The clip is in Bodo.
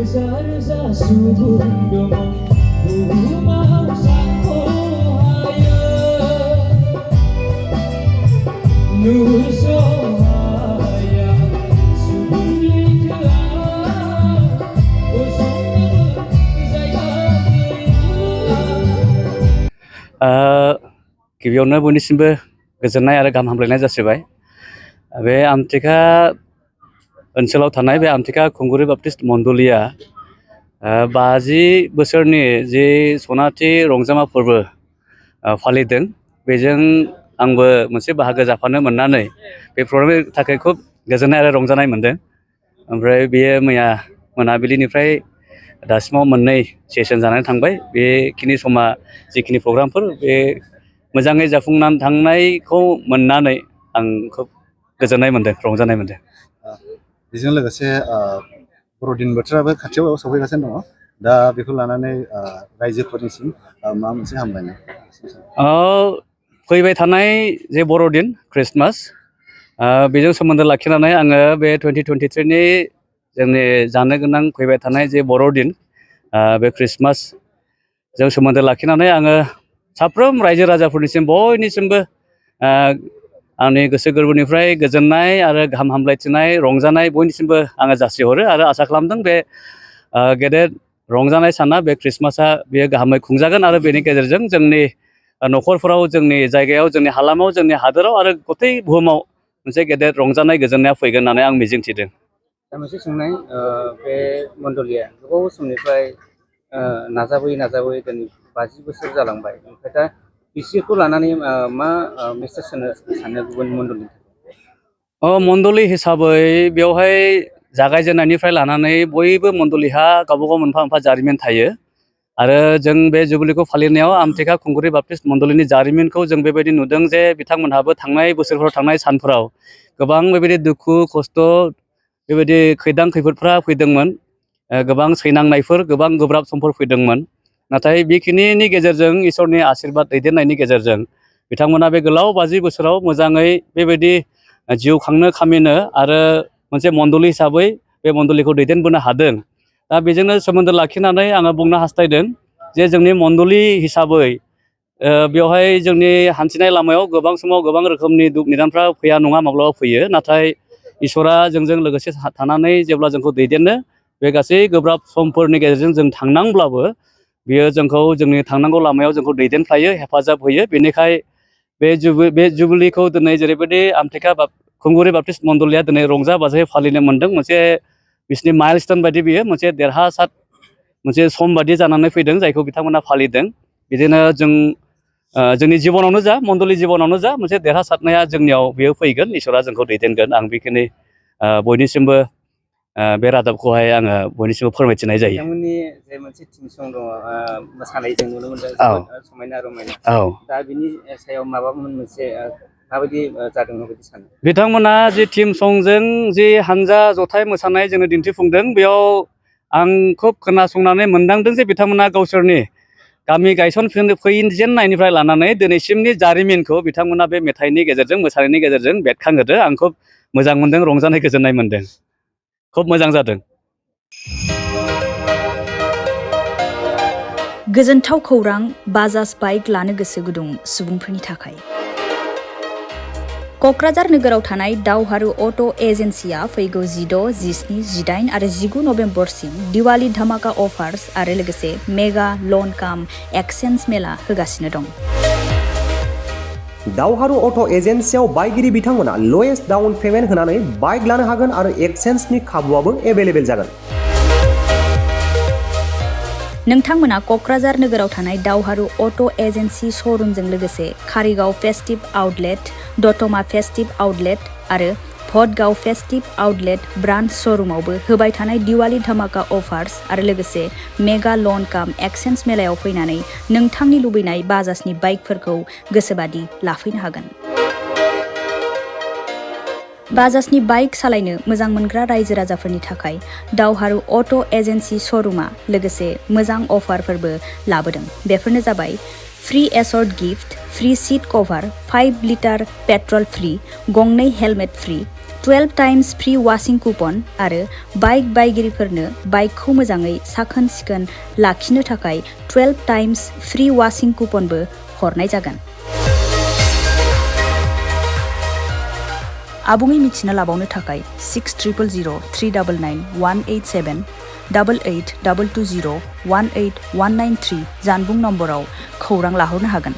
रोजा सुबुं दङ बुहुमाव सानख'हायै नुस'हाया सुबुं लैथोआ गसंनो जायगा गैया। गिबियावनो बयनिसिमबो गोजोननाय आरो गाहाम हामलायनाय जासिबाय। बे आमथिखा ओनसोलाव थानाय बे आमथिखा खुंगुरि बाप्टिस्ट मण्डलिया 50 बोसोरनि जि सनाथि रंजामा फोरबो फालिदों। बेजों आंबो मोनसे बाहागो जाफानो मोननानै बे प्रग्रामनि थाखाय खुब गोजोननाय आरो रंजानाय मोनदों। ओमफ्राय बेयो मैया मोनाबिलिनिफ्राय दासिमाव मोननै सेसन जानानै थांबाय। बेखिनि समा जिखिनि प्रग्रामफोर बे मोजाङै जाफुंनानै थांनायखौ मोननानै आं खुब गोजोननाय मोनदों, रंजानाय मोनदों। बेजों लोगोसे बर'दिन बोथोराबो खाथियाव सफैगासिनो दङ। दा बेखौ लानानै रायजोफोरनिसिम मा मोनसे हामलायनाय? फैबाय थानाय जे बर'दिन ख्रिस्टमास बेजों सोमोन्दो लाखिनानै आङो बे 2023 नि जोंनि जानो गोनां फैबाय थानाय जे बर'दिन बे ख्रिस्टमास जों सोमोन्दो लाखिनानै आङो साफ्रोम रायजो राजाफोरनिसिम बयनिसिमबो आंनि गोसो गोरबोनिफ्राय गोजोननाय आरो गाहाम हामलायथिनाय रंजानाय बयनिसिमबो आङो जासिहरो आरो आसा खालामदों बे गेदेर रंजानाय साना बे ख्रिस्टमासआ बेयो गाहामै खुंजागोन आरो बेनि गेजेरजों जोंनि न'खरफोराव, जोंनि जायगायाव, जोंनि हालामाव, जोंनि हादोराव आरो गथै बुहुमाव मोनसे गेदेर रंजानाय गोजोननाया फैगोन होननानै आं मिजिंथिदों। दा मोनसे सोंनाय, बे मण्डलिया गोबाव समनिफ्राय नाजाबोयै दिनै 50 बोसोर जालांबाय। ओमफ्राय दा बिसोरखौ लानानै मा मेसेज होनो सानो गुबुन मण्डलि? मण्डलि हिसाबै बेवहाय जागायजेननायनिफ्राय लानानै बयबो मण्डलिहा गावबागाव मोनफा मोनफा जारिमिन थायो आरो जों बे जुबिलिखौ फालिनायाव आमथिखा खुंगुरि बाप्टिस्ट मण्डलिनि जारिमिनखौ जों बेबायदि नुदों जे बिथांमोनहाबो थांनाय बोसोरफोराव, थांनाय सानफोराव गोबां बेबायदि दुखु खस्थ' बेबायदि खैदां खैफोदफ्रा फैदोंमोन, गोबां सैनांनायफोर, गोबां गोब्राब समफोर फैदोंमोन। नाथाय बेखिनिनि गेजेरजों इसोरनि आशीर्बाद दैदेननायनि गेजेरजों बिथांमोना बे गोलाव 50 बोसोराव मोजाङै बेबायदि जिउ खांनो खामिनो आरो मोनसे मण्डलि हिसाबै बे मण्डलिखौ दैदेनबोनो हादों। दा बेजोंनो सोमोन्दो लाखिनानै आङो बुंनो हास्थायदों जे जोंनि मण्डलि हिसाबै बेवहाय जोंनि हान्थिनाय लामायाव गोबां समाव गोबां रोखोमनि दुख निदानफ्रा फैया नङा, माब्लाबा फैयो। नाथाय इसोरा जोंजों लोगोसे थानानै जेब्ला जोंखौ दैदेनो, बे गासै गोब्राब समफोरनि गेजेरजों जों थांनांब्लाबो बियो जोंखौ जोंनि थांनांगौ लामायाव जोंखौ दैदेनफायो, हेफाजाब होयो। बेनिखाय बे जुबिलिखौ दिनै जेरैबायदि आमथिखा खुंगुरि बाप्टिस्ट मण्डलिया दिनै रंजा बाजायै फालिनो मोन्दों, मोनसे बिसिनि माइलस्टोन बायदि बियो मोनसे देरहासार मोनसे सम बादि जानानै फैदों, जायखौ बिथांमोना फालिदों। बिदिनो जोंनि जिबनावनो जा, मण्डलि जिबनावनो जा, मोनसे देरहासारनाया जोंनियाव बेयो फैगोन, इसोरा जोंखौ दैदेनगोन। आं बेखिनि बयनिसिमबो बे रादाबखौहाय आङो बयनिसिमबो फोरमायथिनाय जायो। बिथांमोननि जे मोनसे टिम सं दङ, मोसानाय जों नुनो मोनदों, जोबोद समायना रमायना। दा बिनि सायाव माबामोन मोनसे माबायदि जादों माबायदि सानो? बिथांमोना जि टिम संजों जि हानजा जथाय मोसानाय जोंनो दिन्थिफुंदों, बेयाव आं खुब खोनासंनानै मोनदांदों जे बिथांमोना गावसोरनि गामि फैजेननायनिफ्राय लानानै दिनैसिमनि जारिमिनखौ बिथांमोना बे मेथाइनि गेजेरजों, मोसानायनि गेजेरजों बेरखांहोदों। आं खुब मोजां मोनदों, रंजानाय गोजोननाय मोनदों। खुब मोजां जादों। गोजोनथाव खौरां बाजाज बाइक लानो गोसो गुदुं सुबुंफोरनि थाखाय। क'क्राझार नोगोराव थानाय दावहारु अट' एजेन्सिया फैगौ 16, 17, 18 आरो 19 नभेम्बरसिम दिवाली धामाका अफार्स आरो लोगोसे मेगा लन काम एक्सचेन्ज मेला होगासिनो दं। दावहारु अट' एजेन्सियाव बायगिरि बिथांमोना लवेस्ट डाउन पेमेन्ट होनानै बाइक लानो हागोन आरो एक्सचेन्जनि खाबुआबो एभेलेबेल जागोन। नोंथांमोना क'क्राझार नोगोराव थानाय दावहारु अट' एजेन्सि श'रुमजों लोगोसे कारिगाव फेस्टिभ आउटलेट, दतमा फेस्टिभ आउटलेट आरो भटगाव फेस्टिभ आउटलेट ब्रान्च श'रुमावबो होबाय थानाय दिवाली धामाका अफार्स आरो लोगोसे मेगा लन काम एक्सचेन्ज मेलायाव फैनानै नोंथांनि लुबैनाय बाजाजनि बाइकफोरखौ गोसोबादि लाफैनो हागोन। बाजाजनि बाइक सालायनो मोजां मोनग्रा रायजो राजाफोरनि थाखाय दावहारु अट' एजेन्सि श'रुमा लोगोसे मोजां अफारफोरबो लाबोदों। बेफोरनो जाबाय free assured gift, free seat cover, 5 litre petrol free, गंनै helmet free, 12 times free washing coupon आरो बाइक बायगिरिफोरनो बाइकखौ मोजाङै साखोन सिखोन लाखिनो थाखाय 12 टाइम्स फ्री वाशिं कुपनबो हरनाय जागोन। आबुङै मिथिना लाबावनो थाखाय 6000399187 8822018193 जानबुं नम्बराव खौरां लाहरनो हागोन।